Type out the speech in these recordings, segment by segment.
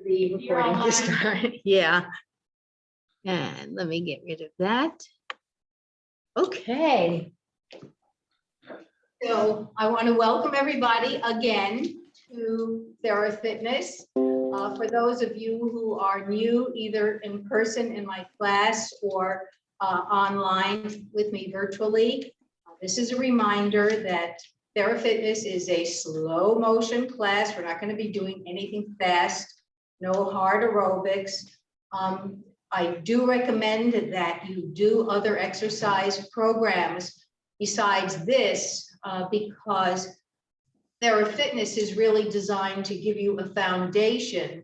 the recording to start. Yeah. And let me get rid of that. Okay. So I want to welcome everybody again to Thera-Fitness. For those of you who are new, either in person in my class or online with me virtually, this is a reminder that Thera-Fitness is a slow motion class. We're not going to be doing anything fast, no hard aerobics. I do recommend that you do other exercise programs besides this because Thera-Fitness is really designed to give you a foundation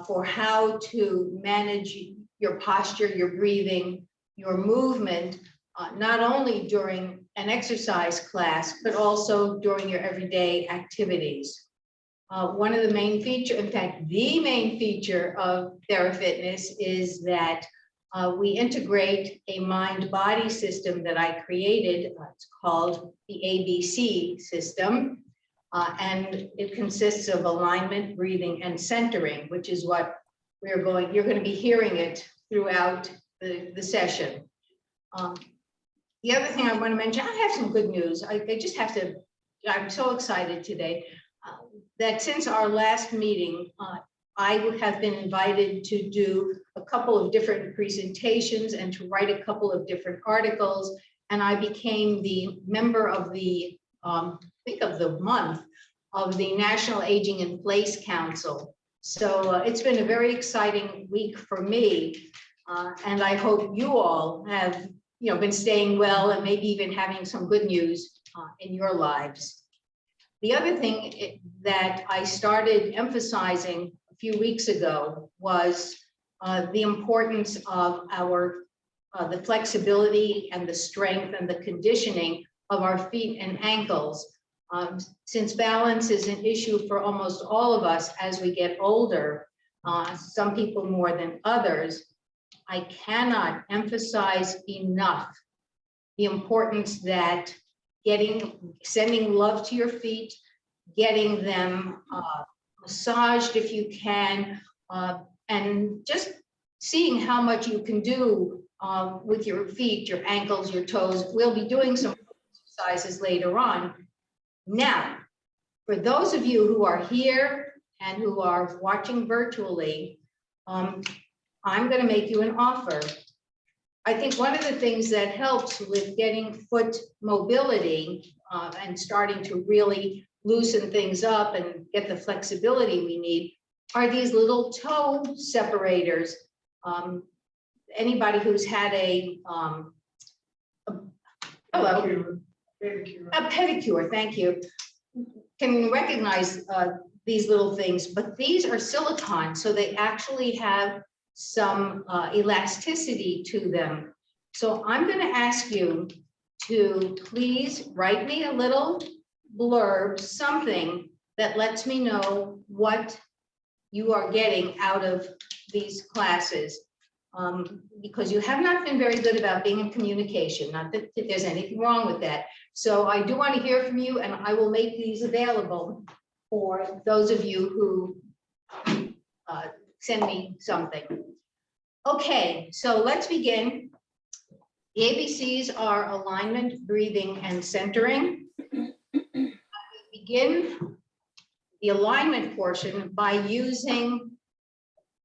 for how to manage your posture, your breathing, your movement, not only during an exercise class, but also during your everyday activities. One of the main features, in fact, the main feature of Thera-Fitness is that we integrate a mind-body system that I created. It's called the ABC system. And it consists of alignment, breathing, and centering, which is what you're going to be hearing it throughout the session. The other thing I want to mention, I have some good news. I just have to, I'm so excited today that since our last meeting, I have been invited to do a couple of different presentations and to write a couple of different articles. And I became the member of the, I think of the month of the National Aging in Place Council. So it's been a very exciting week for me. And I hope you all have been staying well and maybe even having some good news in your lives. The other thing that I started emphasizing a few weeks ago was the importance of the flexibility and the strength and the conditioning of our feet and ankles. Since balance is an issue for almost all of us as we get older, some people more than others, I cannot emphasize enough the importance that sending love to your feet, getting them massaged if you can, and just seeing how much you can do with your feet, your ankles, your toes. We'll be doing some exercises later on. Now, for those of you who are here and who are watching virtually, I'm going to make you an offer. I think one of the things that helps with getting foot mobility and starting to really loosen things up and get the flexibility we need are these little toe separators. Anybody who's had a pedicure, thank you, can recognize these little things, but these are silicone, so they actually have some elasticity to them. So I'm going to ask you to please write me a little blurb, something that lets me know what you are getting out of these classes. Because you have not been very good about being in communication, not that there's anything wrong with that. So I do want to hear from you, and I will make these available for those of you who send me something. Okay, so let's begin. The ABCs are alignment, breathing, and centering. We begin the alignment portion by using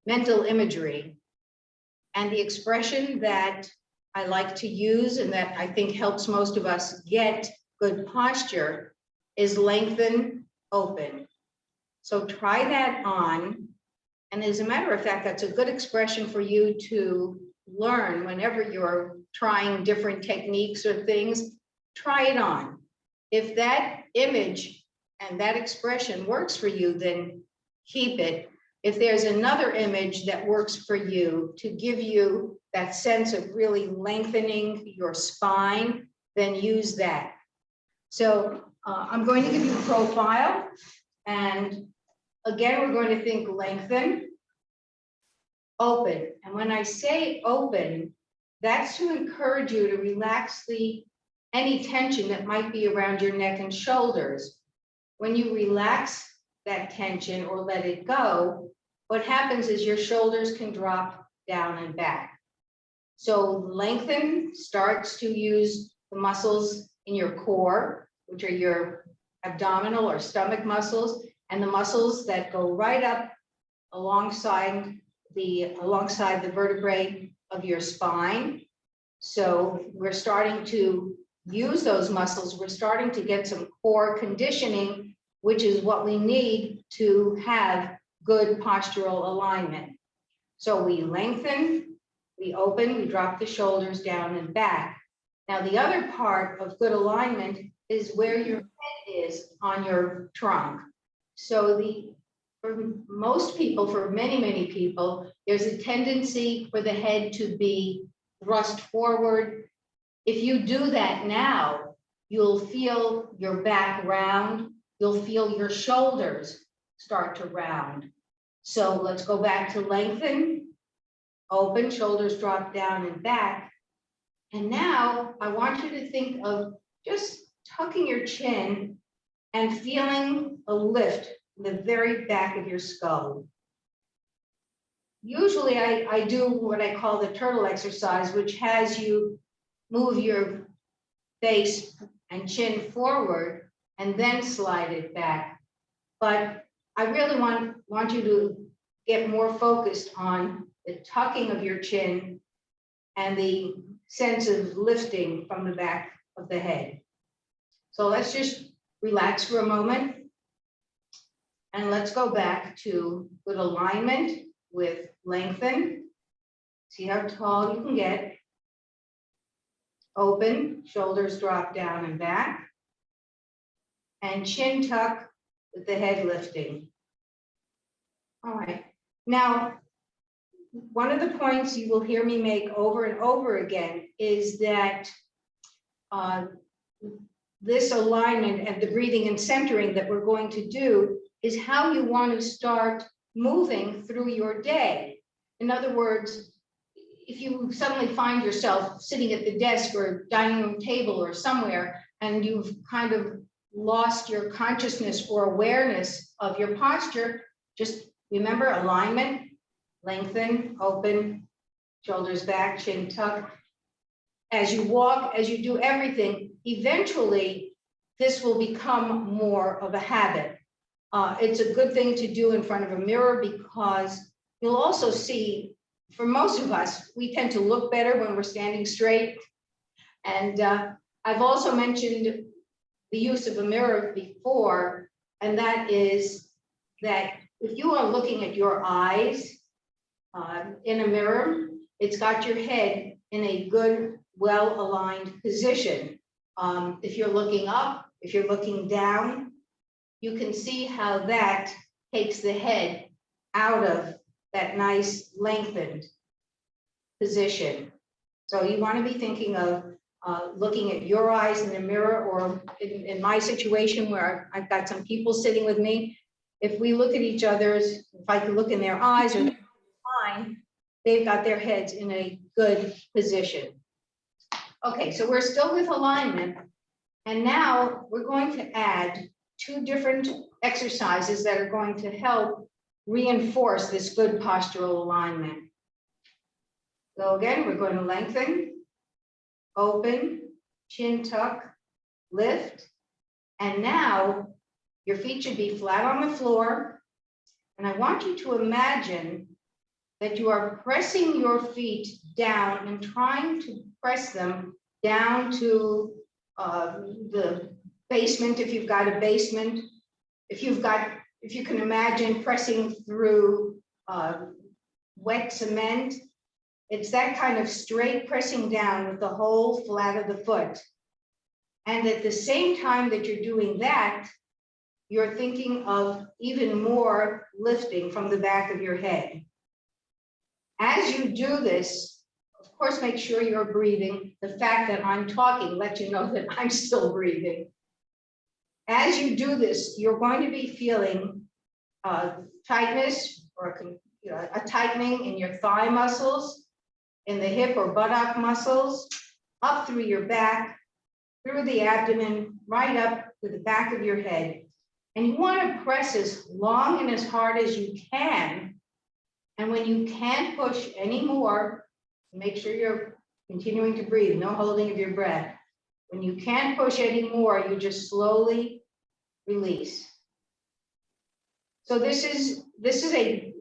mental imagery. And the expression that I like to use and that I think helps most of us get good posture is lengthen, open. So try that on. And as a matter of fact, that's a good expression for you to learn whenever you're trying different techniques or things. Try it on. If that image and that expression works for you, then keep it. If there's another image that works for you to give you that sense of really lengthening your spine, then use that. So I'm going to give you a profile. And again, we're going to think lengthen, open. And when I say open, that's to encourage you to relax any tension that might be around your neck and shoulders. When you relax that tension or let it go, what happens is your shoulders can drop down and back. So lengthen starts to use the muscles in your core, which are your abdominal or stomach muscles, and the muscles that go right up alongside the vertebrae of your spine. So we're starting to use those muscles. We're starting to get some core conditioning, which is what we need to have good postural alignment. So we lengthen, we open, we drop the shoulders down and back. Now, the other part of good alignment is where your head is on your trunk. So for most people, for many people, there's a tendency for the head to be thrust forward. If you do that now, you'll feel your back round, you'll feel your shoulders start to round. So let's go back to lengthen, open, shoulders drop down and back. And now I want you to think of just tucking your chin and feeling a lift in the very back of your skull. Usually I do what I call the turtle exercise, which has you move your face and chin forward and then slide it back. But I really want you to get more focused on the tucking of your chin and the sense of lifting from the back of the head. So let's just relax for a moment. And let's go back to good alignment with lengthen. See how tall you can get. Open, shoulders drop down and back. And chin tuck with the head lifting. All right. Now, one of the points you will hear me make over and over again is that this alignment and the breathing and centering that we're going to do is how you want to start moving through your day. In other words, if you suddenly find yourself sitting at the desk or dining room table or somewhere, and you've kind of lost your consciousness or awareness of your posture, just remember alignment, lengthen, open, shoulders back, chin tuck. As you walk, as you do everything, eventually this will become more of a habit. It's a good thing to do in front of a mirror because you'll also see, for most of us, we tend to look better when we're standing straight. And I've also mentioned the use of a mirror before, and that is that if you are looking at your eyes in a mirror, it's got your head in a good, well-aligned position. If you're looking up, if you're looking down, you can see how that takes the head out of that nice lengthened position. So you want to be thinking of looking at your eyes in the mirror, or in my situation where I've got some people sitting with me, if we look at each other's, if I can look in their eyes or mine, they've got their heads in a good position. Okay, so we're still with alignment. And now we're going to add two different exercises that are going to help reinforce this good postural alignment. So again, we're going to lengthen, open, chin tuck, lift. And now your feet should be flat on the floor. And I want you to imagine that you are pressing your feet down and trying to press them down to the basement, if you've got a basement. If you can imagine pressing through wet cement, it's that kind of straight pressing down with the whole flat of the foot. And at the same time that you're doing that, you're thinking of even more lifting from the back of your head. As you do this, of course, make sure you're breathing. The fact that I'm talking lets you know that I'm still breathing. As you do this, you're going to be feeling tightness or a tightening in your thigh muscles, in the hip or buttock muscles, up through your back, through the abdomen, right up to the back of your head. And you want to press as long and as hard as you can And when you can't push anymore, make sure you're continuing to breathe, no holding of your breath. When you can't push anymore, you just slowly release. So this is a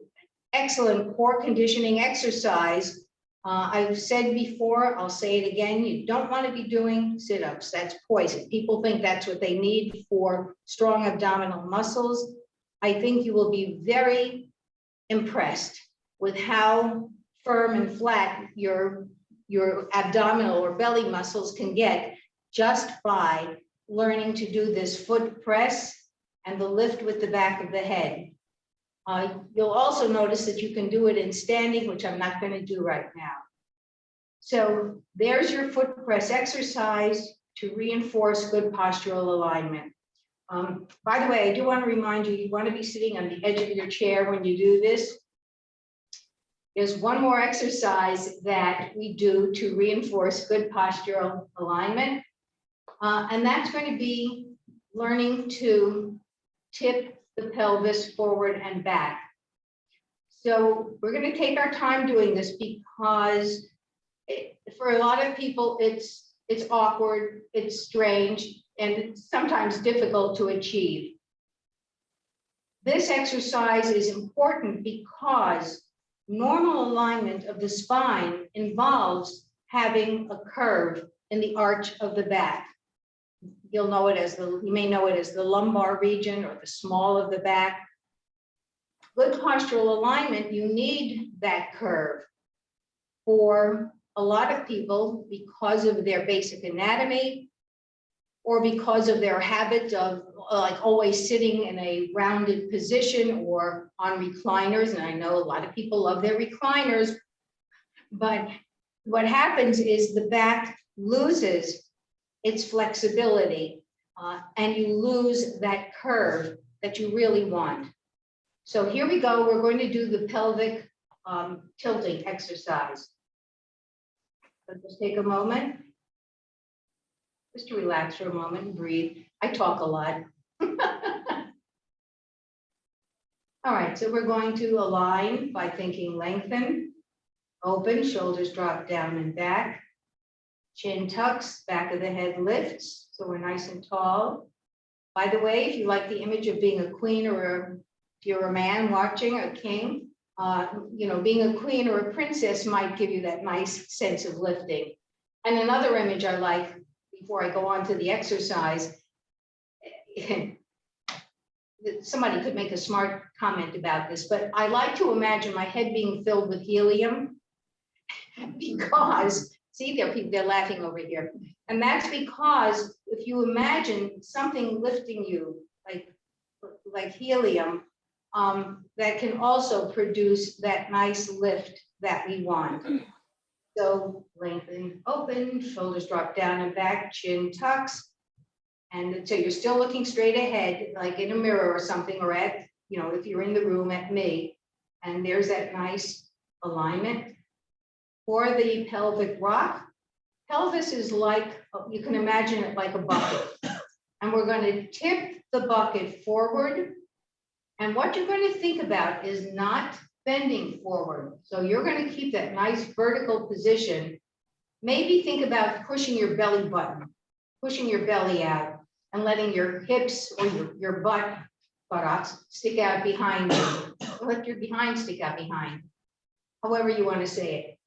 excellent core conditioning exercise. I've said before, I'll say it again, you don't want to be doing sit-ups. That's poison. People think that's what they need for strong abdominal muscles. I think you will be very impressed with how firm and flat your abdominal or belly muscles can get just by learning to do this foot press and the lift with the back of the head. You'll also notice that you can do it in standing, which I'm not going to do right now. So there's your foot press exercise to reinforce good postural alignment. By the way, I do want to remind you, you want to be sitting on the edge of your chair when you do this. There's one more exercise that we do to reinforce good postural alignment, and that's going to be learning to tip the pelvis forward and back. So we're going to take our time doing this because for a lot of people, it's awkward, it's strange, and it's sometimes difficult to achieve. This exercise is important because normal alignment of the spine involves having a curve in the arch of the back. You may know it as the lumbar region or the small of the back. Good postural alignment, you need that curve. For a lot of people, because of their basic anatomy, or because of their habit of like always sitting in a rounded position or on recliners, and I know a lot of people love their recliners, but what happens is the back loses its flexibility and you lose that curve that you really want. So here we go, we're going to do the pelvic tilting exercise. So just take a moment, just to relax for a moment and breathe. I talk a lot. All right, so we're going to align by thinking lengthen, open, shoulders drop down and back, chin tucks, back of the head lifts, so we're nice and tall. By the way, if you like the image of being a queen, or if you're a man watching, a king, being a queen or a princess might give you that nice sense of lifting. And another image I like, before I go on to the exercise, somebody could make a smart comment about this, but I like to imagine my head being filled with helium because, see, they're laughing over here. And that's because if you imagine something lifting you like helium, that can also produce that nice lift that we want. So lengthen, open, shoulders drop down and back, chin tucks. And so you're still looking straight ahead, like in a mirror or something, or at, if you're in the room at me, and there's that nice alignment. For the pelvic rock, pelvis is like, you can imagine it like a bucket. And we're going to tip the bucket forward. And what you're going to think about is not bending forward. So you're going to keep that nice vertical position. Maybe think about pushing your belly button, pushing your belly out, and letting your hips or your buttocks stick out behind you. Let your behind stick out behind, however you want to say it.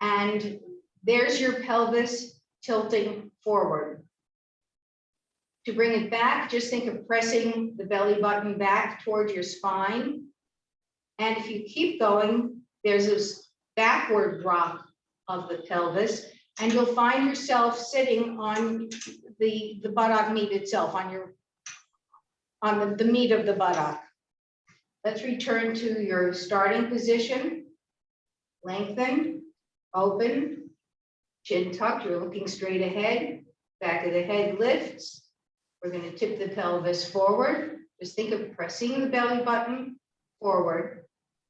And there's your pelvis tilting forward. To bring it back, just think of pressing the belly button back towards your spine. And if you keep going, there's this backward rock of the pelvis, and you'll find yourself sitting on the buttock meat itself, on the meat of the buttock. Let's return to your starting position. Lengthen, open, chin tucked, you're looking straight ahead, back of the head lifts. We're going to tip the pelvis forward. Just think of pressing the belly button forward.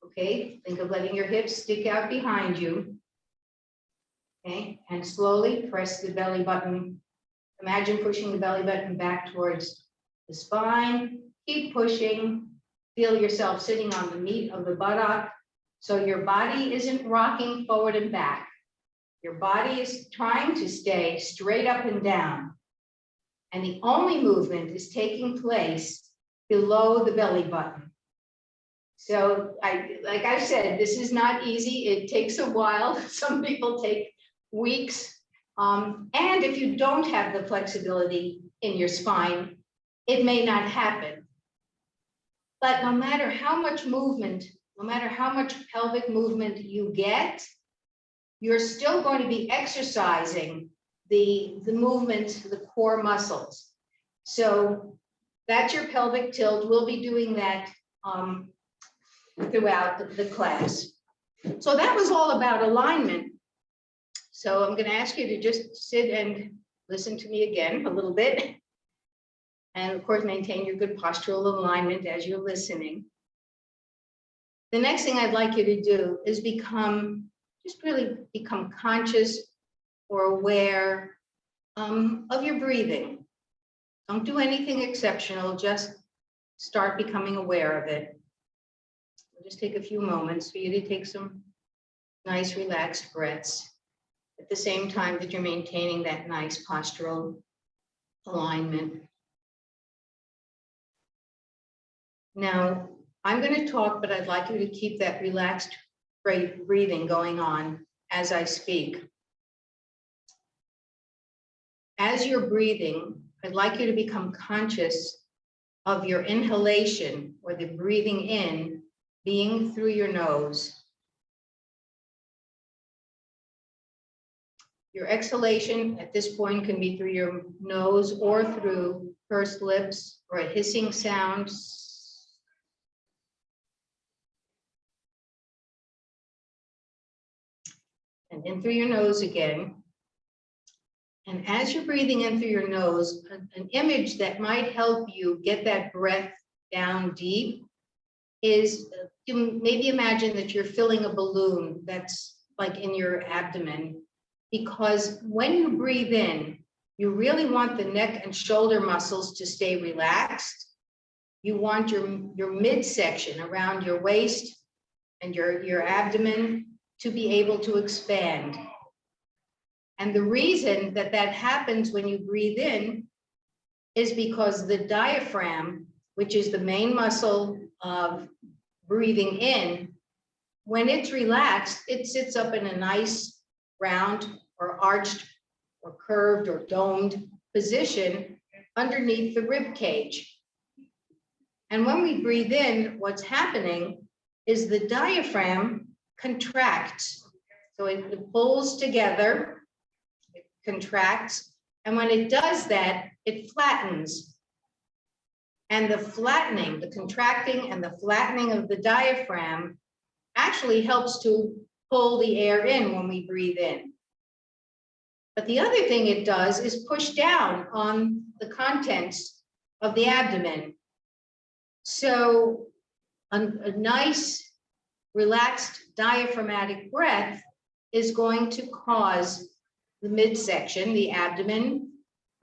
Okay, think of letting your hips stick out behind you. Okay, and slowly press the belly button. Imagine pushing the belly button back towards the spine. Keep pushing. Feel yourself sitting on the meat of the buttock. So your body isn't rocking forward and back. Your body is trying to stay straight up and down. And the only movement is taking place below the belly button. So like I said, this is not easy. It takes a while. Some people take weeks. And if you don't have the flexibility in your spine, it may not happen. But no matter how much movement, no matter how much pelvic movement you get, you're still going to be exercising the movement, the core muscles. So that's your pelvic tilt. We'll be doing that throughout the class. So that was all about alignment. So I'm going to ask you to just sit and listen to me again a little bit. And of course, maintain your good postural alignment as you're listening. The next thing I'd like you to do is really become conscious or aware of your breathing. Don't do anything exceptional, just start becoming aware of it. It'll just take a few moments for you to take some nice relaxed breaths at the same time that you're maintaining that nice postural alignment. Now, I'm going to talk, but I'd like you to keep that relaxed breathing going on as I speak. As you're breathing, I'd like you to become conscious of your inhalation or the breathing in being through your nose. Your exhalation at this point can be through your nose or through pursed lips or a hissing sound. And in through your nose again. And as you're breathing in through your nose, an image that might help you get that breath down deep is you maybe imagine that you're filling a balloon that's like in your abdomen. Because when you breathe in, you really want the neck and shoulder muscles to stay relaxed. You want your midsection around your waist and your abdomen to be able to expand. And the reason that happens when you breathe in is because the diaphragm, which is the main muscle of breathing in, when it's relaxed, it sits up in a nice round or arched or curved or domed position underneath the rib cage. And when we breathe in, what's happening is the diaphragm contracts. So it pulls together, it contracts, and when it does that, it flattens. And the flattening, the contracting and the flattening of the diaphragm actually helps to pull the air in when we breathe in. But the other thing it does is push down on the contents of the abdomen. So a nice, relaxed diaphragmatic breath is going to cause the midsection, the abdomen,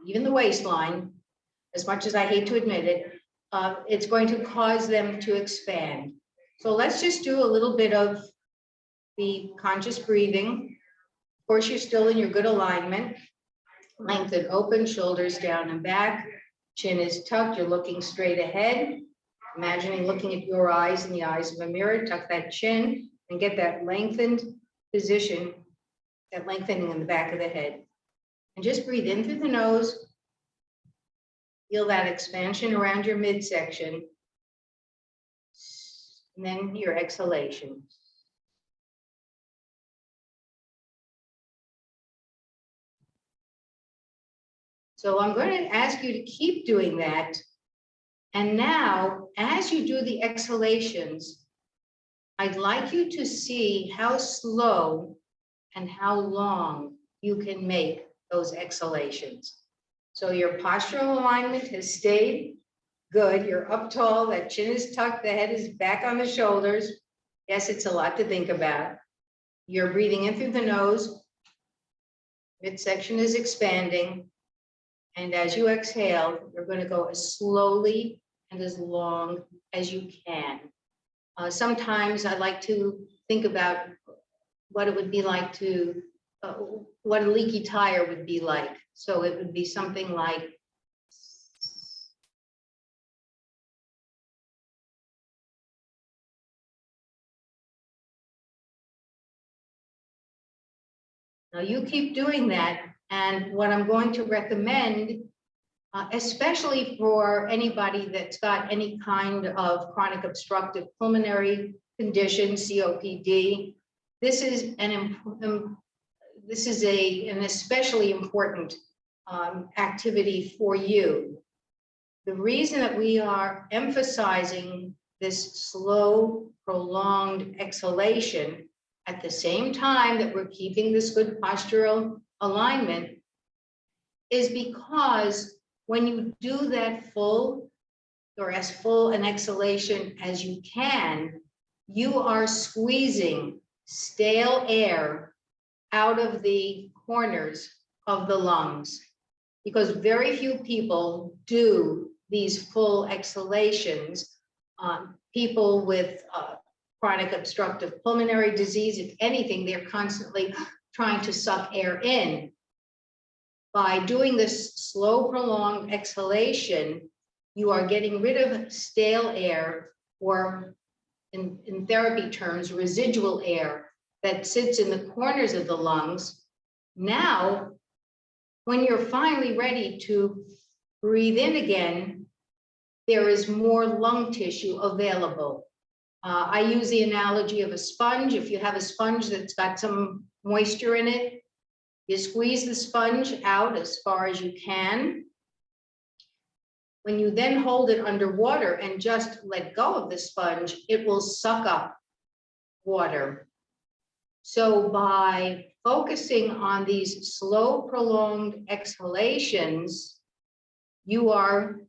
even the waistline, as much as I hate to admit it, it's going to cause them to expand. So let's just do a little bit of the conscious breathing. Of course, you're still in your good alignment. Lengthen open, shoulders down and back. Chin is tucked, you're looking straight ahead. Imagining looking at your eyes in the eyes of a mirror, tuck that chin and get that lengthened position, that lengthening in the back of the head. And just breathe in through the nose. Feel that expansion around your midsection. And then your exhalation. So I'm going to ask you to keep doing that. And now, as you do the exhalations, I'd like you to see how slow and how long you can make those exhalations. So your postural alignment has stayed good. You're up tall, that chin is tucked, the head is back on the shoulders. Yes, it's a lot to think about. You're breathing in through the nose. Midsection is expanding. And as you exhale, you're going to go as slowly and as long as you can. Sometimes I like to think about what it would be like to, what a leaky tire would be like. So it would be something like, now you keep doing that. And what I'm going to recommend, especially for anybody that's got any kind of chronic obstructive pulmonary condition, COPD, this is an especially important activity for you. The reason that we are emphasizing this slow, prolonged exhalation at the same time that we're keeping this good postural alignment is because when you do that full or as full an exhalation as you can, you are squeezing stale air out of the corners of the lungs, because very few people do these full exhalations. People with chronic obstructive pulmonary disease, if anything, they're constantly trying to suck air in. By doing this slow, prolonged exhalation, you are getting rid of stale air, or in therapy terms, residual air that sits in the corners of the lungs. Now, when you're finally ready to breathe in again, there is more lung tissue available. I use the analogy of a sponge. If you have a sponge that's got some moisture in it, you squeeze the sponge out as far as you can. When you then hold it underwater and just let go of the sponge, it will suck up water. So by focusing on these slow, prolonged exhalations, you are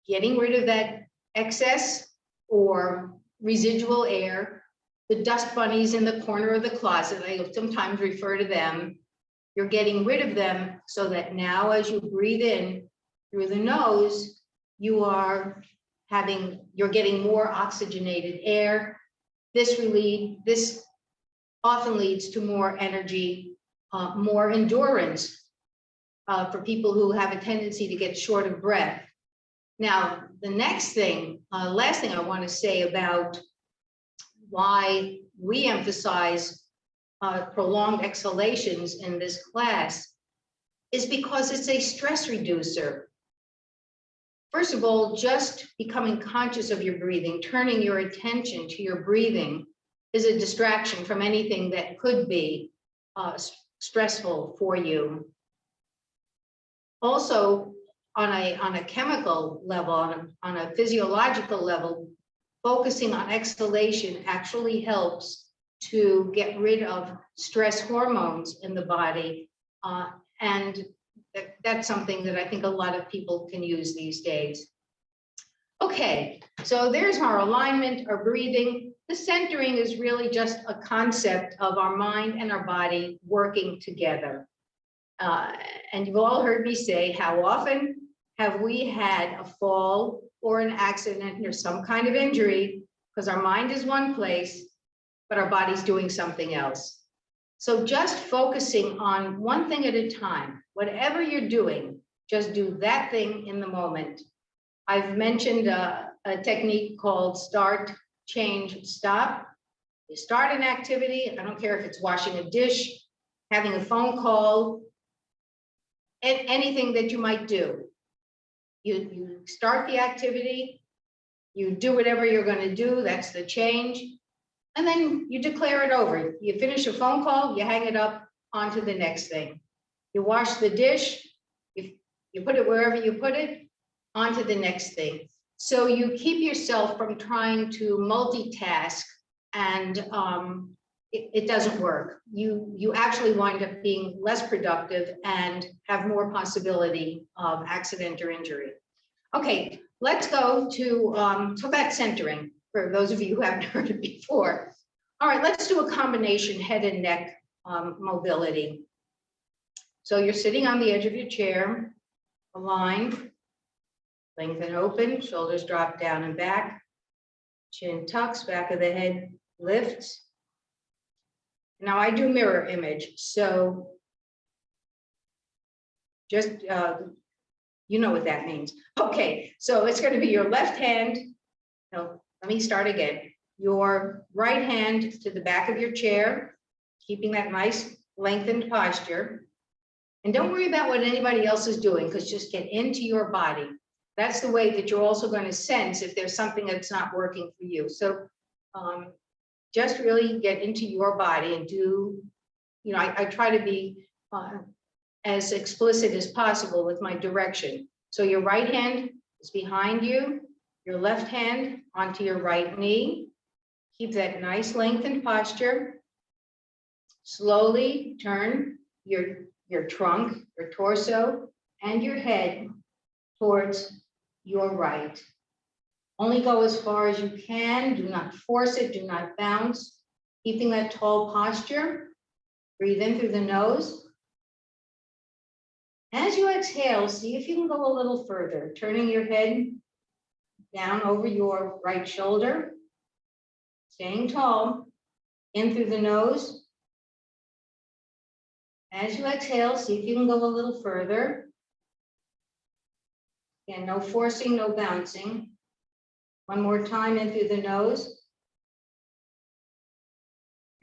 getting rid of that excess or residual air, the dust bunnies in the corner of the closet, I sometimes refer to them. You're getting rid of them so that now as you breathe in through the nose, you're getting more oxygenated air. This often leads to more energy, more endurance for people who have a tendency to get short of breath. Now, the last thing I want to say about why we emphasize prolonged exhalations in this class is because it's a stress reducer. First of all, just becoming conscious of your breathing, turning your attention to your breathing is a distraction from anything that could be stressful for you. Also, on a chemical level, on a physiological level, focusing on exhalation actually helps to get rid of stress hormones in the body. And that's something that I think a lot of people can use these days. Okay, so there's our alignment, our breathing. The centering is really just a concept of our mind and our body working together. And you've all heard me say, how often have we had a fall or an accident or some kind of injury because our mind is one place, but our body's doing something else. So just focusing on one thing at a time, whatever you're doing, just do that thing in the moment. I've mentioned a technique called start, change, stop. You start an activity, I don't care if it's washing a dish, having a phone call, anything that you might do. You start the activity, you do whatever you're going to do, that's the change, and then you declare it over. You finish a phone call, you hang it up, on to the next thing. You wash the dish, you put it wherever you put it, on to the next thing. So you keep yourself from trying to multitask, and it doesn't work. You actually wind up being less productive and have more possibility of accident or injury. Okay, let's go to talk about centering for those of you who haven't heard it before. All right, let's do a combination head and neck mobility. So you're sitting on the edge of your chair, aligned, lengthen open, shoulders drop down and back, chin tucks, back of the head lifts. Now I do mirror image, so just, you know what that means. Okay, so it's going to be your left hand. No, let me start again. Your right hand to the back of your chair, keeping that nice lengthened posture. And don't worry about what anybody else is doing, because just get into your body. That's the way that you're also going to sense if there's something that's not working for you. So just really get into your body and do, you know, I try to be as explicit as possible with my direction. So your right hand is behind you, your left hand onto your right knee. Keep that nice lengthened posture. Slowly turn your trunk, your torso, and your head towards your right. Only go as far as you can. Do not force it. Do not bounce. Keeping that tall posture. Breathe in through the nose. As you exhale, see if you can go a little further, turning your head down over your right shoulder. Staying tall. In through the nose. As you exhale, see if you can go a little further. Again, no forcing, no bouncing. One more time in through the nose.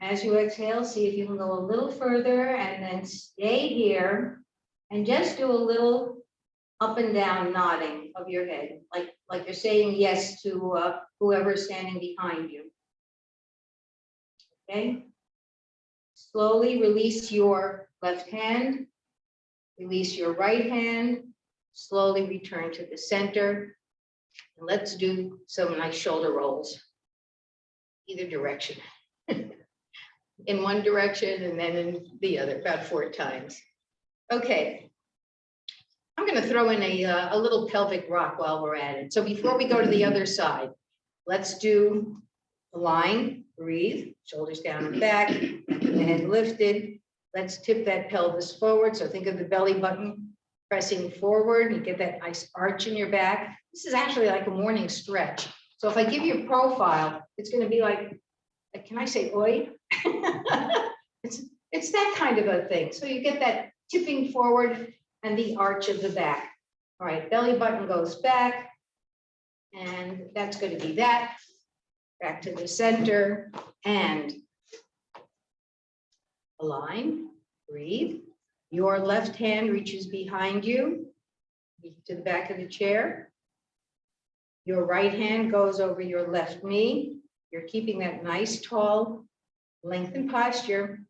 As you exhale, see if you can go a little further and then stay here and just do a little up and down nodding of your head, like you're saying yes to whoever is standing behind you. Okay. Slowly release your left hand, release your right hand, slowly return to the center. And let's do some nice shoulder rolls, either direction. In one direction and then in the other, about 4 times. Okay. I'm going to throw in a little pelvic rock while we're at it. So before we go to the other side, let's do a line, breathe, shoulders down and back, head lifted. Let's tip that pelvis forward. So think of the belly button pressing forward. You get that nice arch in your back. This is actually like a morning stretch. So if I give you a profile, it's going to be like, can I say oi? It's that kind of a thing. So you get that tipping forward and the arch of the back. All right, belly button goes back. And that's going to be that. Back to the center and align, breathe. Your left hand reaches behind you to the back of the chair. Your right hand goes over your left knee. You're keeping that nice, tall, lengthened posture.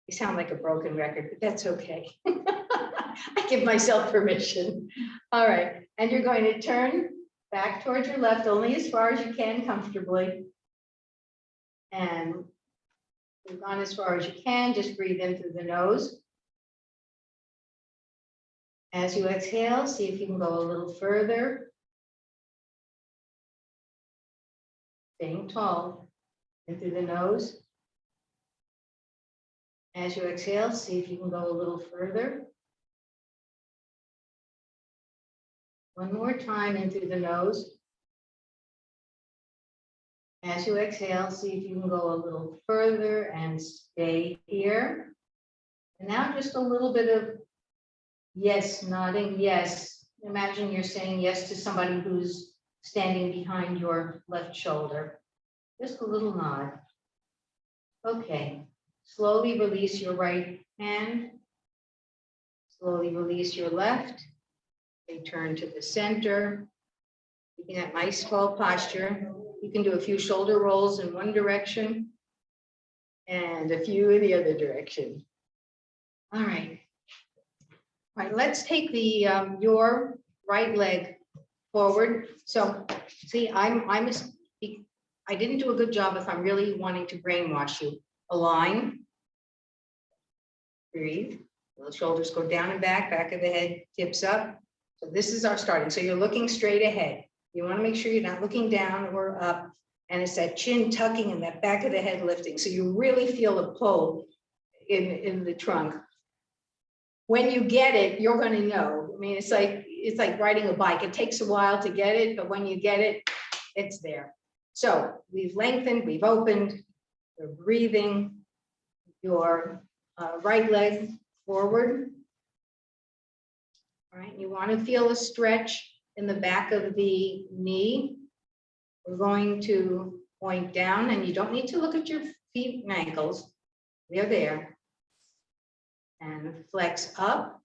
You sound like a broken record, but that's okay. I give myself permission. All right, and you're going to turn back towards your left only as far as you can comfortably. And you've gone as far as you can, just breathe in through the nose. As you exhale, see if you can go a little further. Staying tall, in through the nose. As you exhale, see if you can go a little further. One more time in through the nose. As you exhale, see if you can go a little further and stay here. And now just a little bit of yes, nodding, yes. Imagine you're saying yes to somebody who's standing behind your left shoulder. Just a little nod. Okay, slowly release your right hand. Slowly release your left. Return to the center. Keeping that nice tall posture. You can do a few shoulder rolls in one direction and a few in the other direction. All right. All right, let's take the your right leg forward. So see, I didn't do a good job if I'm really wanting to brainwash you. Align. Breathe. The shoulders go down and back, back of the head tips up. So this is our starting. So you're looking straight ahead. You want to make sure you're not looking down or up. And it's that chin tucking and that back of the head lifting. So you really feel a pull in the trunk. When you get it, you're going to know. I mean, it's like riding a bike. It takes a while to get it, but when you get it, it's there. So we've lengthened, we've opened, we're breathing. your right leg forward. All right, you want to feel a stretch in the back of the knee. We're going to point down, and you don't need to look at your feet and ankles. They're there. And flex up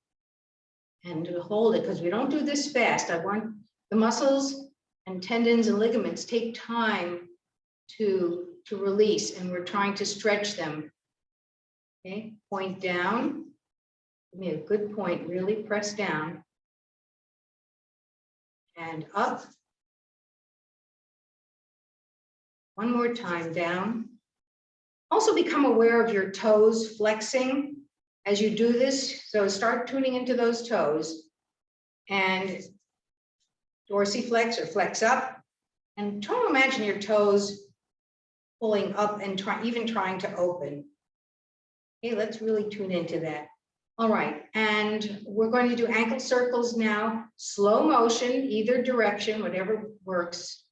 and hold it, because we don't do this fast. I want the muscles and tendons and ligaments take time to release, and we're trying to stretch them. Okay, point down. Give me a good point, really press down. And up. One more time, down. Also become aware of your toes flexing as you do this. So start tuning into those toes and dorsiflex or flex up. And try to imagine your toes pulling up and even trying to open. Okay, let's really tune into that. All right, and we're going to do ankle circles now, slow motion, either direction, whatever works.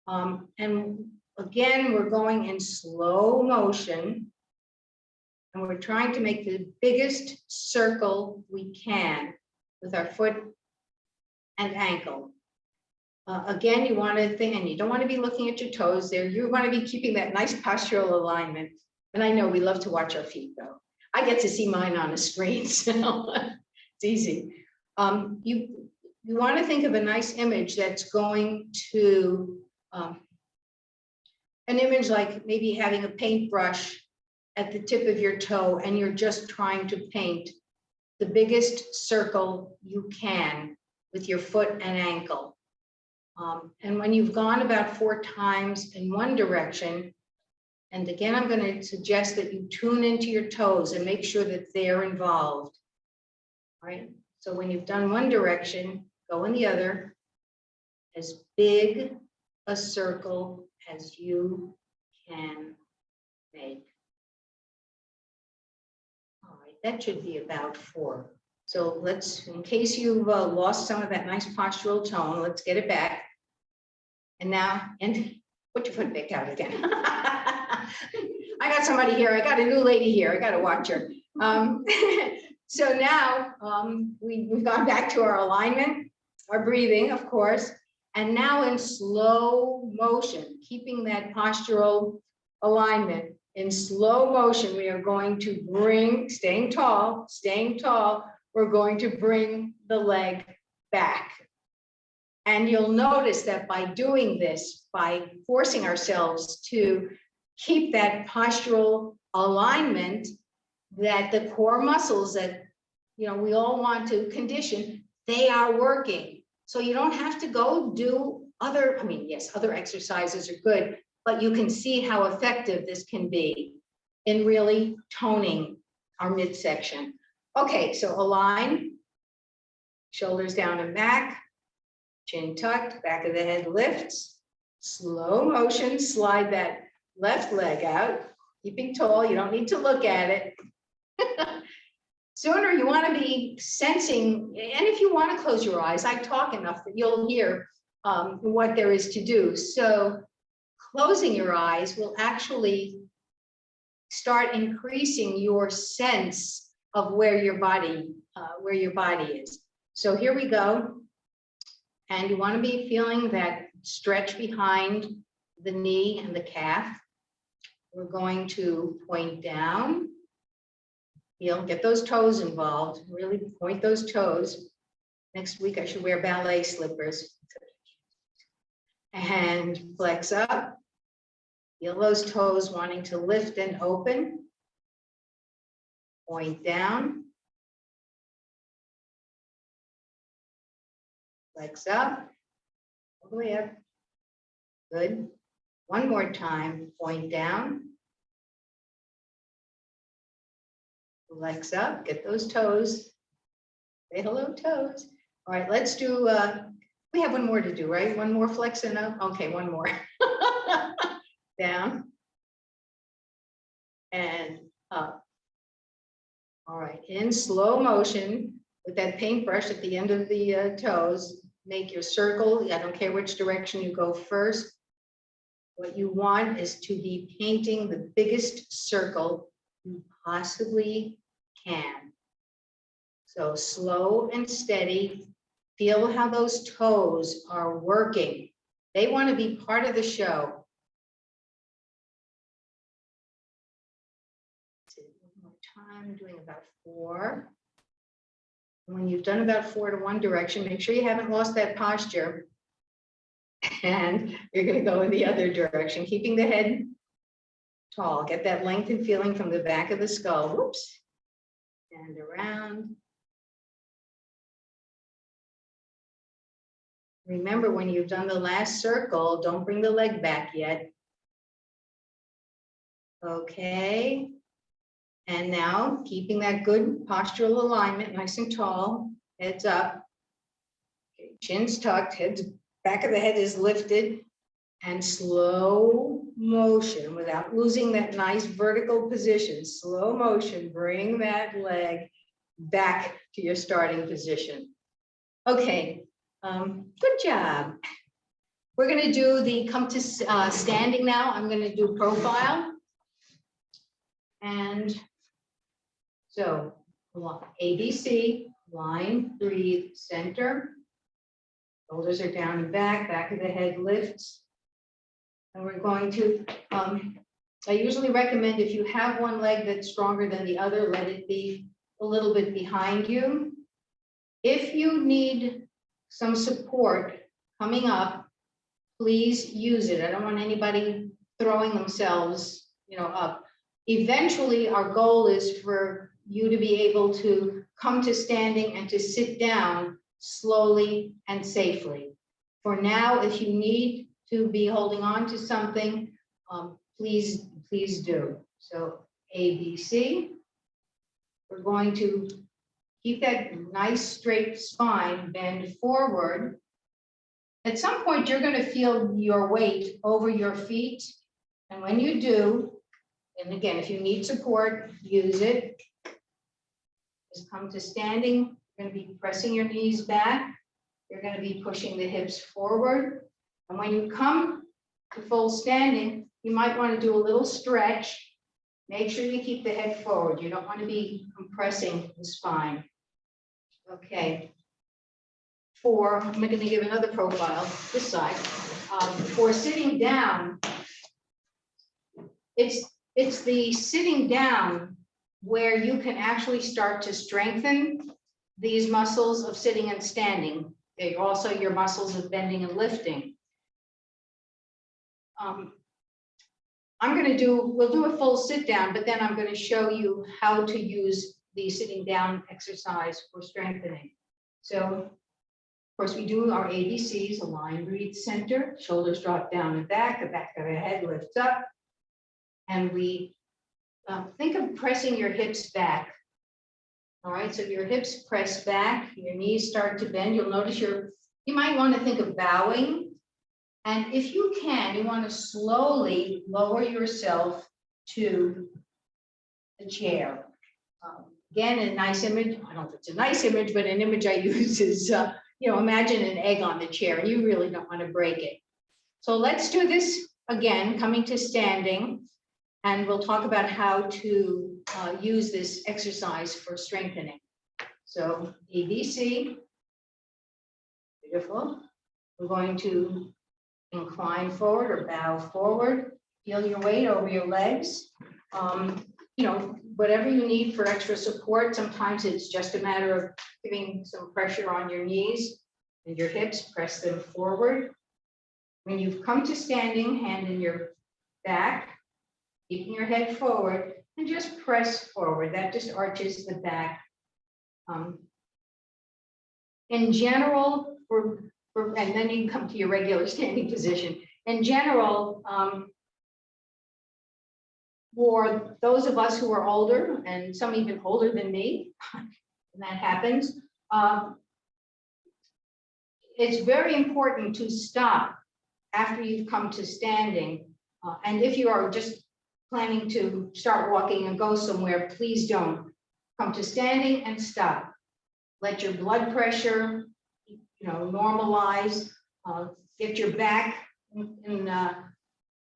And again, we're going in slow motion, and we're trying to make the biggest circle we can with our foot and ankle. Again, you want to think, and you don't want to be looking at your toes there. You want to be keeping that nice postural alignment. And I know we love to watch our feet, though. I get to see mine on a screen, so it's easy. You want to think of a nice image that's going to, an image like maybe having a paintbrush at the tip of your toe, and you're just trying to paint the biggest circle you can with your foot and ankle. And when you've gone about 4 times in one direction, and again, I'm going to suggest that you tune into your toes and make sure that they're involved. All right. So when you've done one direction, go in the other, as big a circle as you can make. All right, that should be about 4. So let's, in case you've lost some of that nice postural tone, let's get it back. And now, and put your foot back out again. I got somebody here. I got a new lady here. I got to watch her. So now we've gone back to our alignment, our breathing, of course, and now in slow motion, keeping that postural alignment. In slow motion, we are going to bring, staying tall, we're going to bring the leg back. And you'll notice that by doing this, by forcing ourselves to keep that postural alignment, that the core muscles that, you know, we all want to condition, they are working. So you don't have to go do other, I mean, yes, other exercises are good, but you can see how effective this can be in really toning our midsection. Okay, so align, shoulders down and back, chin tucked, back of the head lifts, slow motion, slide that left leg out, keeping tall, you don't need to look at it. Sooner you want to be sensing, and if you want to close your eyes, I talk enough that you'll hear what there is to do. So closing your eyes will actually start increasing your sense of where your body is. So here we go. And you want to be feeling that stretch behind the knee and the calf. We're going to point down. Feel, get those toes involved. Really point those toes. Next week I should wear ballet slippers. And flex up. Feel those toes wanting to lift and open. Point down. Flex up. All the way up. Good. One more time. Point down. Flex up. Get those toes. Say hello, toes. All right, let's do, we have one more to do, right? One more flex and up. Okay, one more. Down. And up. All right, in slow motion with that paintbrush at the end of the toes, make your circle. I don't care which direction you go first. What you want is to be painting the biggest circle you possibly can. So slow and steady. Feel how those toes are working. They want to be part of the show. One more time, doing about 4. When you've done about 4 to one direction, make sure you haven't lost that posture. And you're going to go in the other direction, keeping the head tall. Get that lengthened feeling from the back of the skull. Whoops. And around. Remember, when you've done the last circle, don't bring the leg back yet. Okay. And now, keeping that good postural alignment, nice and tall, heads up. Okay, chin's tucked, heads, back of the head is lifted, and slow motion without losing that nice vertical position. Slow motion, bring that leg back to your starting position. Okay, good job. We're going to do the come to standing now. I'm going to do profile. And so ABC, line, breathe, center. Shoulders are down and back of the head lifts. And we're going to, I usually recommend if you have one leg that's stronger than the other, let it be a little bit behind you. If you need some support coming up, please use it. I don't want anybody throwing themselves, up. Eventually, our goal is for you to be able to come to standing and to sit down slowly and safely. For now, if you need to be holding on to something, please do. So ABC, we're going to keep that nice straight spine, bend forward. At some point, you're going to feel your weight over your feet. And when you do, and again, if you need support, use it. Just come to standing. You're going to be pressing your knees back. You're going to be pushing the hips forward. And when you come to full standing, you might want to do a little stretch. Make sure you keep the head forward. You don't want to be compressing the spine. Okay. I'm going to give another profile this side. For sitting down, it's the sitting down where you can actually start to strengthen these muscles of sitting and standing. They're also your muscles of bending and lifting. We'll do a full sit down, but then I'm going to show you how to use the sitting down exercise for strengthening. So, of course, we do our ABCs, align, breathe, center, shoulders drop down and back, the back of the head lifts up. And we think of pressing your hips back. All right, so your hips press back, your knees start to bend. You'll notice you might want to think of bowing. And if you can, you want to slowly lower yourself to the chair. Again, a nice image. I don't know if it's a nice image, but an image I use is, imagine an egg on the chair, and you really don't want to break it. So let's do this again, coming to standing, and we'll talk about how to use this exercise for strengthening. So ABC, beautiful. We're going to incline forward or bow forward. Feel your weight over your legs. Whatever you need for extra support. Sometimes it's just a matter of giving some pressure on your knees and your hips, press them forward. When you've come to standing, hand in your back, keeping your head forward, and just press forward. That just arches the back. In general, and then you can come to your regular standing position. In general, for those of us who are older, and some even older than me, and that happens, it's very important to stop after you've come to standing. And if you are just planning to start walking and go somewhere, please don't. Come to standing and stop. Let your blood pressure, normalize. Get your back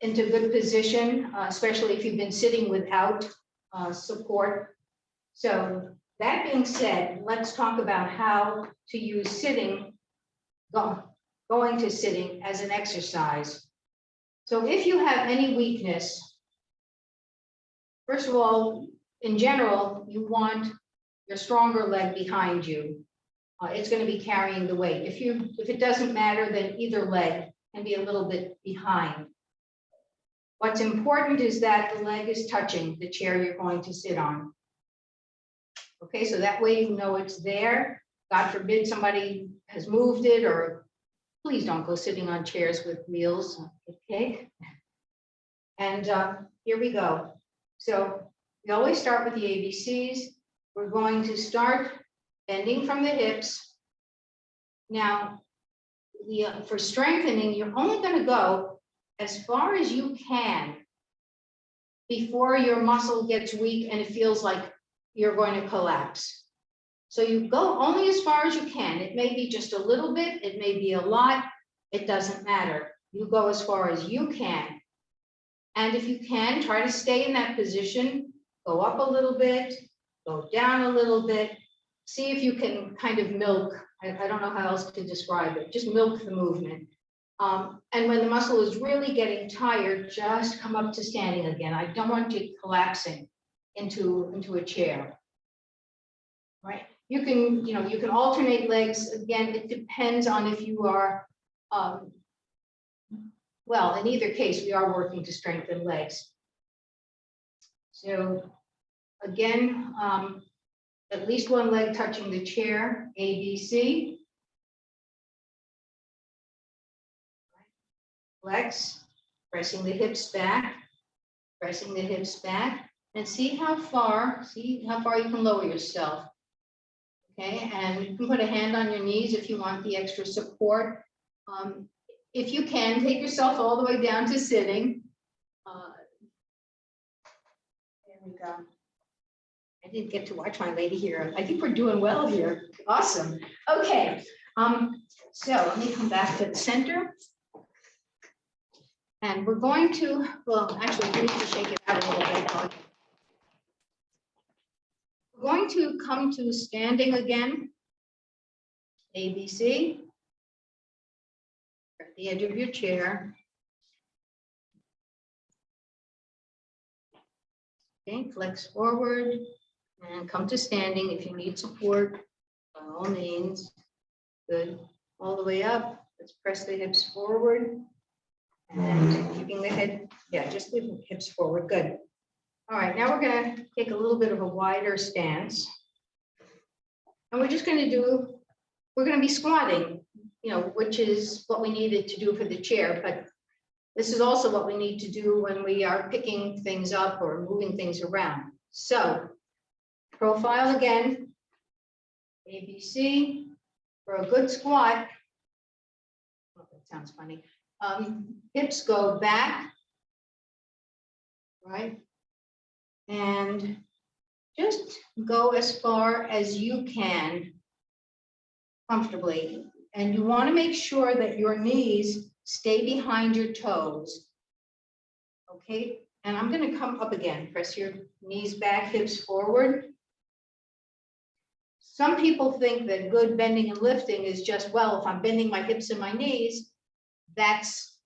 into good position, especially if you've been sitting without support. So that being said, let's talk about how to use sitting, going to sitting as an exercise. So if you have any weakness, first of all, in general, you want your stronger leg behind you. It's going to be carrying the weight. If it doesn't matter, then either leg can be a little bit behind. What's important is that the leg is touching the chair you're going to sit on. Okay, so that way you know it's there. God forbid somebody has moved it, or please don't go sitting on chairs with wheels, okay? And here we go. So we always start with the ABCs. We're going to start bending from the hips. Now, for strengthening, you're only going to go as far as you can before your muscle gets weak and it feels like you're going to collapse. So you go only as far as you can. It may be just a little bit, it may be a lot, it doesn't matter. You go as far as you can. And if you can, try to stay in that position, go up a little bit, go down a little bit, see if you can kind of milk, I don't know how else to describe it, just milk the movement. And when the muscle is really getting tired, just come up to standing again. I don't want you collapsing into a chair, right? You can alternate legs. Again, it depends on if you are, well, in either case, we are working to strengthen legs. So again, at least one leg touching the chair, ABC. Flex, pressing the hips back, pressing the hips back, and see how far you can lower yourself. Okay, and you can put a hand on your knees if you want the extra support. If you can, take yourself all the way down to sitting. There we go. I didn't get to watch my lady here. I think we're doing well here. Awesome. Okay, so let me come back to the center. And we're going to, well, actually, we need to shake it out a little bit. We're going to come to standing again. ABC. At the edge of your chair. Okay, flex forward and come to standing. If you need support, by all means. Good. All the way up. Let's press the hips forward. And keeping the head, yeah, just leave the hips forward. Good. All right, now we're going to take a little bit of a wider stance. And we're just going to do, we're going to be squatting, which is what we needed to do for the chair. But this is also what we need to do when we are picking things up or moving things around. So, profile again, ABC, for a good squat. Oh, that sounds funny. Hips go back, right? And just go as far as you can comfortably. And you want to make sure that your knees stay behind your toes. Okay, and I'm going to come up again. Press your knees back, hips forward. Some people think that good bending and lifting is just, well, if I'm bending my hips and my knees, that's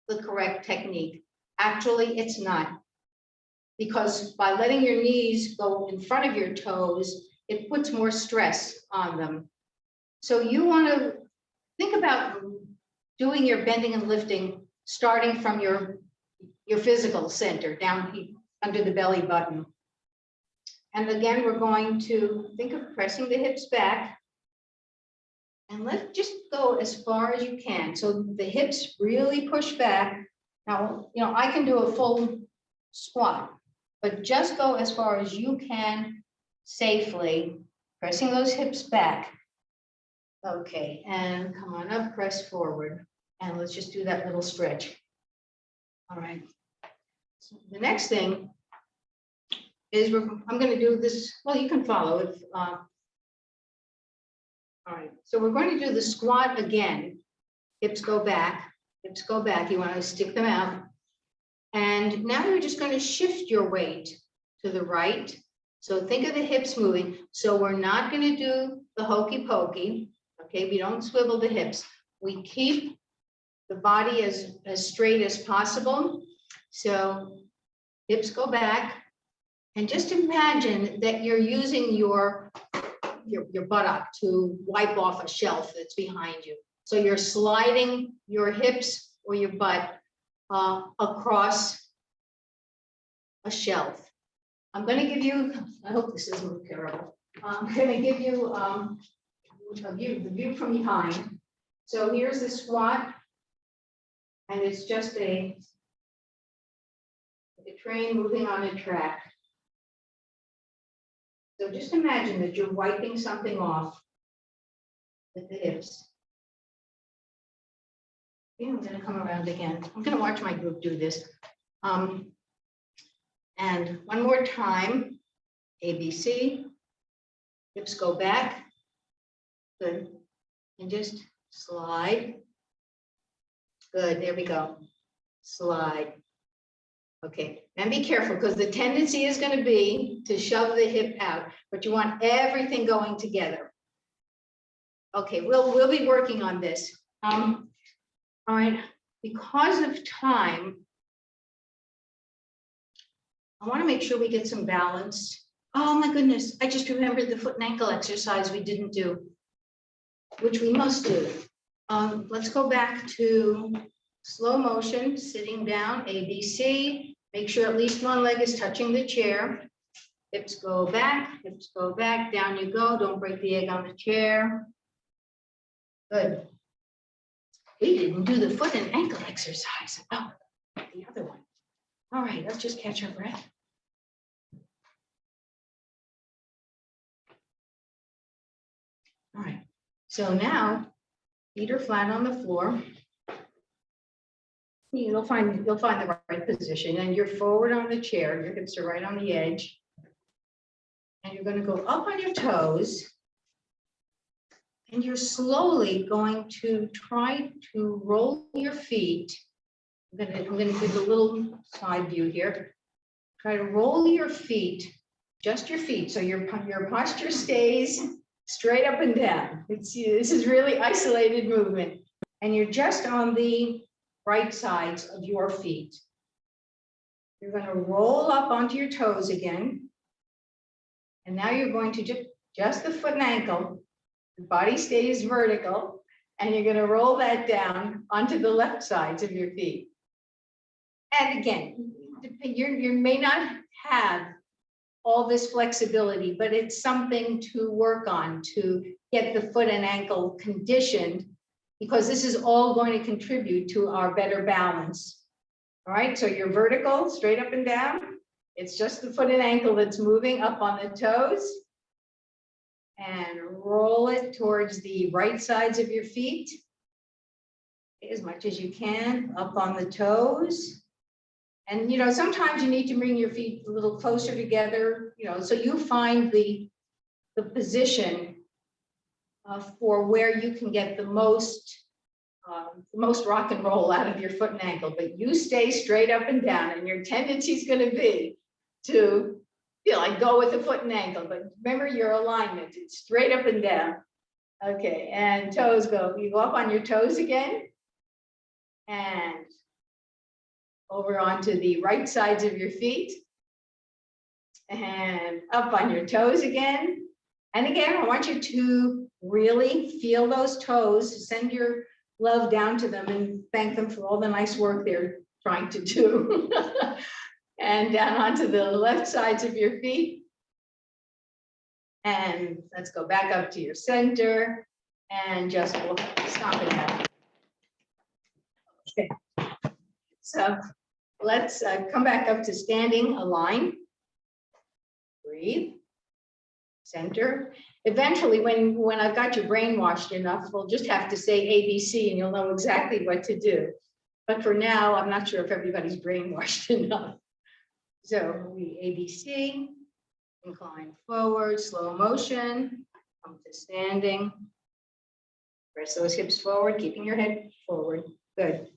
the correct technique. Actually, it's not. Because by letting your knees go in front of your toes, it puts more stress on them. So you want to think about doing your bending and lifting starting from your physical center, down under the belly button. And again, we're going to think of pressing the hips back. And let's just go as far as you can. So the hips really push back. Now, I can do a full squat, but just go as far as you can safely, pressing those hips back. Okay, and come on up, press forward. And let's just do that little stretch. All right. So the next thing is I'm going to do this. Well, you can follow it. All right, so we're going to do the squat again. Hips go back, hips go back. You want to stick them out. And now you're just going to shift your weight to the right. So think of the hips moving. So we're not going to do the hokey pokey. Okay, we don't swivel the hips. We keep the body as straight as possible. So hips go back. And just imagine that you're using your buttock to wipe off a shelf that's behind you. So you're sliding your hips or your butt across a shelf. I'm going to give you, I hope this doesn't look terrible. I'm going to give you the view from behind. So here's the squat, and it's just a train moving on a track. So just imagine that you're wiping something off with the hips. Yeah, I'm going to come around again. I'm going to watch my group do this. And one more time, ABC, hips go back, good, and just slide. Good, there we go, slide. Okay, and be careful because the tendency is going to be to shove the hip out, but you want everything going together. Okay, we'll be working on this. All right, because of time, I want to make sure we get some balance. Oh my goodness, I just remembered the foot and ankle exercise we didn't do, which we must do. Let's go back to slow motion, sitting down, ABC. Make sure at least one leg is touching the chair. Hips go back, down you go. Don't break the egg on the chair. Good. We didn't do the foot and ankle exercise. Oh, the other one. All right, let's just catch our breath. All right, so now feet are flat on the floor. You'll find the right position, and you're forward on the chair. Your hips are right on the edge, and you're going to go up on your toes, and you're slowly going to try to roll your feet. I'm going to give a little side view here. Try to roll your feet, just your feet, so your posture stays straight up and down. This is really isolated movement, and you're just on the right sides of your feet. You're going to roll up onto your toes again, and now you're going to just the foot and ankle. The body stays vertical, and you're going to roll that down onto the left sides of your feet. And again, you may not have all this flexibility, but it's something to work on to get the foot and ankle conditioned, because this is all going to contribute to our better balance. All right, so you're vertical, straight up and down. It's just the foot and ankle that's moving up on the toes. And roll it towards the right sides of your feet as much as you can, up on the toes. And, sometimes you need to bring your feet a little closer together, so you find the position for where you can get the most rock and roll out of your foot and ankle, but you stay straight up and down, and your tendency is going to be to go with the foot and ankle, but remember your alignment, it's straight up and down. Okay, and toes you go up on your toes again, and over onto the right sides of your feet, and up on your toes again. And again, I want you to really feel those toes, send your love down to them and thank them for all the nice work they're trying to do. And down onto the left sides of your feet. And let's go back up to your center, and just we'll stop it out. Okay. So let's come back up to standing, align, breathe, center. Eventually, when I've got you brainwashed enough, we'll just have to say ABC and you'll know exactly what to do. But for now, I'm not sure if everybody's brainwashed enough. So we ABC, incline forward, slow motion, come to standing. Press those hips forward, keeping your head forward. Good.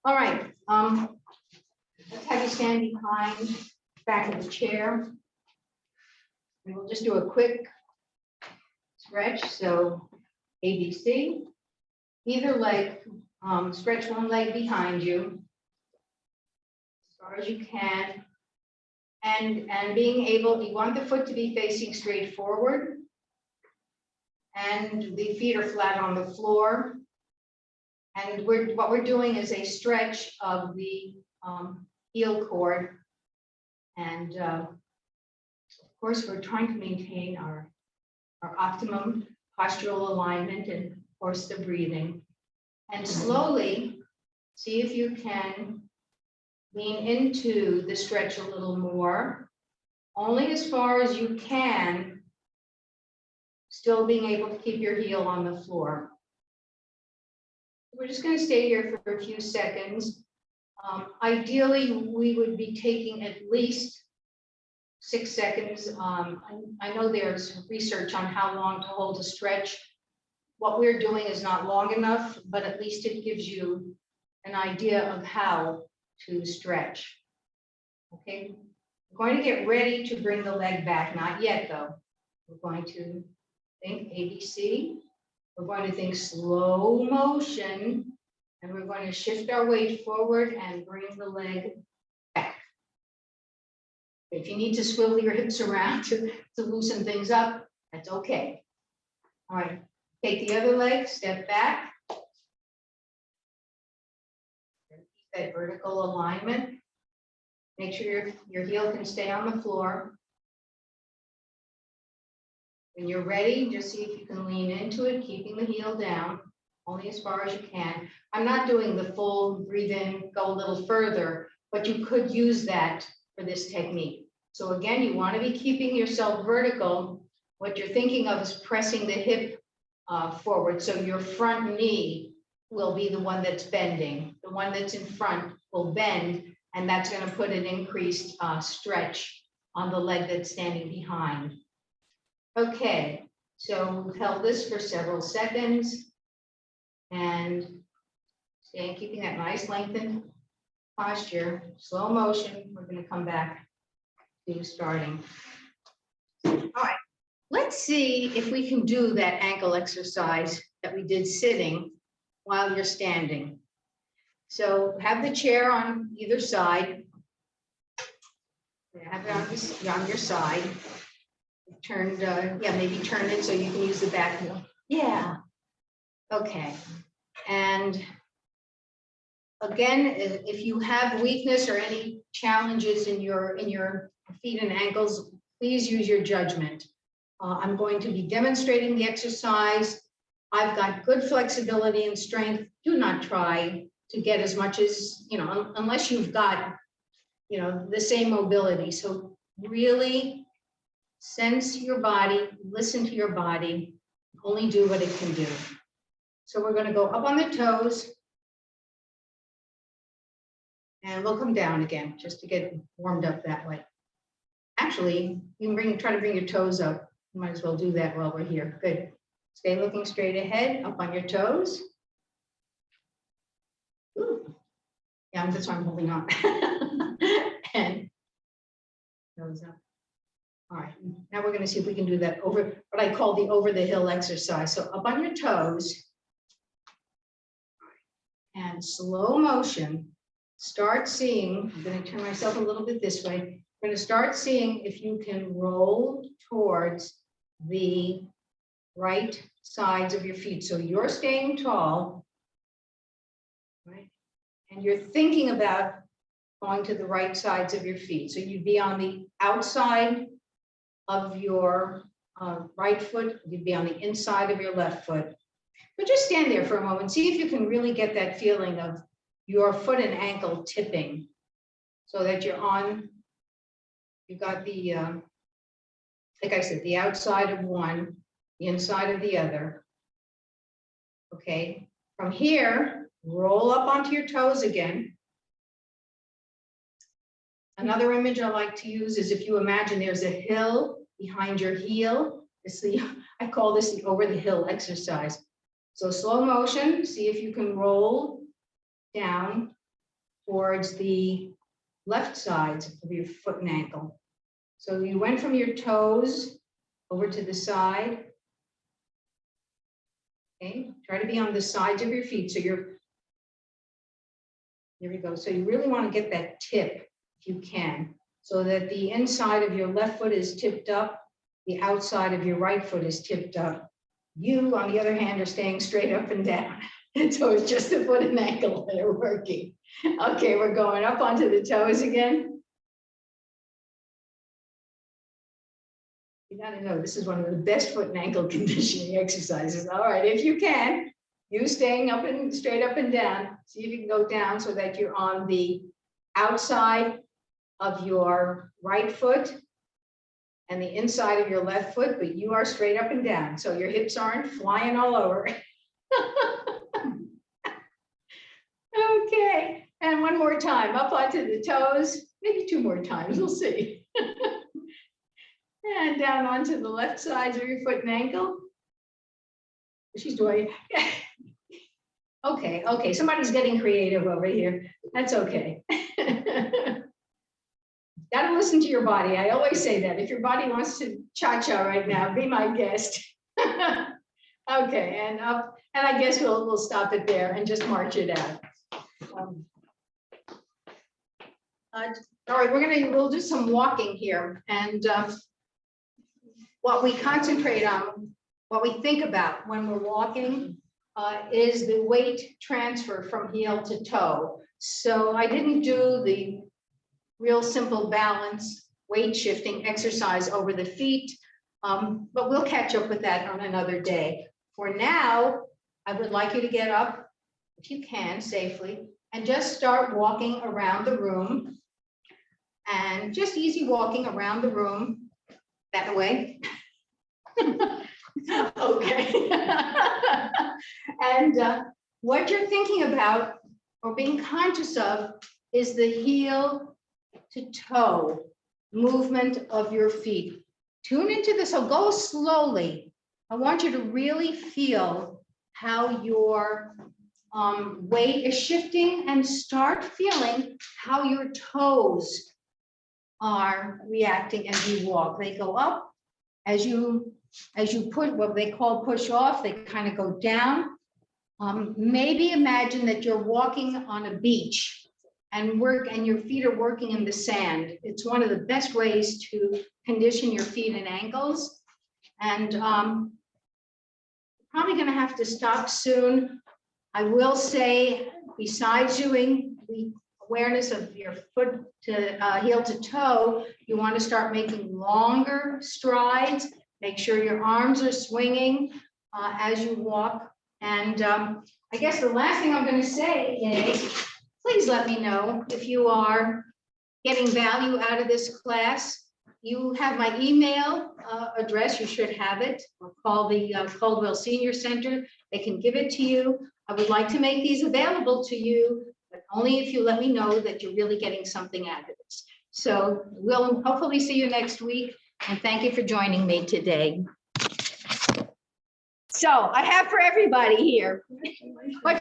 All right. Let's have you stand behind back of the chair. And we'll just do a quick stretch. So ABC, either leg, stretch one leg behind you as far as you can. And being able, you want the foot to be facing straight forward. And the feet are flat on the floor. And what we're doing is a stretch of the heel cord. And of course, we're trying to maintain our optimum postural alignment and of course the breathing. And slowly see if you can lean into the stretch a little more, only as far as you can, still being able to keep your heel on the floor. We're just going to stay here for a few seconds. Ideally, we would be taking at least 6 seconds. I know there's research on how long to hold a stretch. What we're doing is not long enough, but at least it gives you an idea of how to stretch. Okay, we're going to get ready to bring the leg back. Not yet, though. We're going to think ABC. We're going to think slow motion, and we're going to shift our weight forward and bring the leg back. If you need to swivel your hips around to loosen things up, that's okay. All right, take the other leg, step back. Keep that vertical alignment. Make sure your heel can stay on the floor. When you're ready, just see if you can lean into it, keeping the heel down, only as far as you can. I'm not doing the full breathe in, go a little further, but you could use that for this technique. So again, you want to be keeping yourself vertical. What you're thinking of is pressing the hip forward. So your front knee will be the one that's bending. The one that's in front will bend, and that's going to put an increased stretch on the leg that's standing behind. Okay, so we've held this for several seconds and keeping that nice lengthened posture, slow motion. We're going to come back to starting. All right, let's see if we can do that ankle exercise that we did sitting while you're standing. So have the chair on either side. Have it on your side. Turned, yeah, maybe turn it so you can use the back wheel. Yeah. Okay. And again, if you have weakness or any challenges in your feet and ankles, please use your judgment. I'm going to be demonstrating the exercise. I've got good flexibility and strength. Do not try to get as much as, unless you've got, the same mobility. So really sense your body, listen to your body, only do what it can do. So we're going to go up on the toes and we'll come down again just to get warmed up that way. Actually, you can try to bring your toes up. You might as well do that while we're here. Good. Stay looking straight ahead, up on your toes. Ooh. Yeah, that's why I'm holding on. And toes up. All right, now we're going to see if we can do that over what I call the over the hill exercise. So up on your toes and slow motion, start seeing, I'm going to turn myself a little bit this way. I'm going to start seeing if you can roll towards the right sides of your feet. So you're staying tall, right? And you're thinking about going to the right sides of your feet. So you'd be on the outside of your right foot, you'd be on the inside of your left foot. But just stand there for a moment, see if you can really get that feeling of your foot and ankle tipping so that you've got the, like I said, the outside of one, the inside of the other. Okay, from here, roll up onto your toes again. Another image I like to use is if you imagine there's a hill behind your heel. I call this the over the hill exercise. So slow motion, see if you can roll down towards the left sides of your foot and ankle. So you went from your toes over to the side. Okay, try to be on the sides of your feet. So there we go. So you really want to get that tip if you can, so that the inside of your left foot is tipped up, the outside of your right foot is tipped up. You, on the other hand, are staying straight up and down. And so it's just the foot and ankle that are working. Okay, we're going up onto the toes again. You gotta know, this is one of the best foot and ankle conditioning exercises. All right, if you can, you staying up and straight up and down. See if you can go down so that you're on the outside of your right foot and the inside of your left foot, but you are straight up and down. So your hips aren't flying all over. Okay, and one more time, up onto the toes, maybe two more times, we'll see. And down onto the left sides of your foot and ankle. She's doing, okay, somebody's getting creative over here. That's okay. Gotta listen to your body. I always say that. If your body wants to cha-cha right now, be my guest. Okay, and up, and I guess we'll stop it there and just march it out. All right, we'll do some walking here, and what we concentrate on, what we think about when we're walking is the weight transfer from heel to toe. So I didn't do the real simple balance weight shifting exercise over the feet, but we'll catch up with that on another day. For now, I would like you to get up, if you can safely, and just start walking around the room, and just easy walking around the room that way. Okay. And what you're thinking about or being conscious of is the heel to toe movement of your feet. Tune into this, so go slowly. I want you to really feel how your weight is shifting, and start feeling how your toes are reacting as you walk. They go up as you put what they call push off, they kind of go down. Maybe imagine that you're walking on a beach and your feet are working in the sand. It's one of the best ways to condition your feet and ankles. And probably going to have to stop soon. I will say, besides doing the awareness of your foot to heel to toe, you want to start making longer strides. Make sure your arms are swinging as you walk. And I guess the last thing I'm going to say is, please let me know if you are getting value out of this class. You have my email address, you should have it, or call the Caldwell Senior Center. They can give it to you. I would like to make these available to you, but only if you let me know that you're really getting something out of this. So we'll hopefully see you next week, and thank you for joining me today. So I have for everybody here. What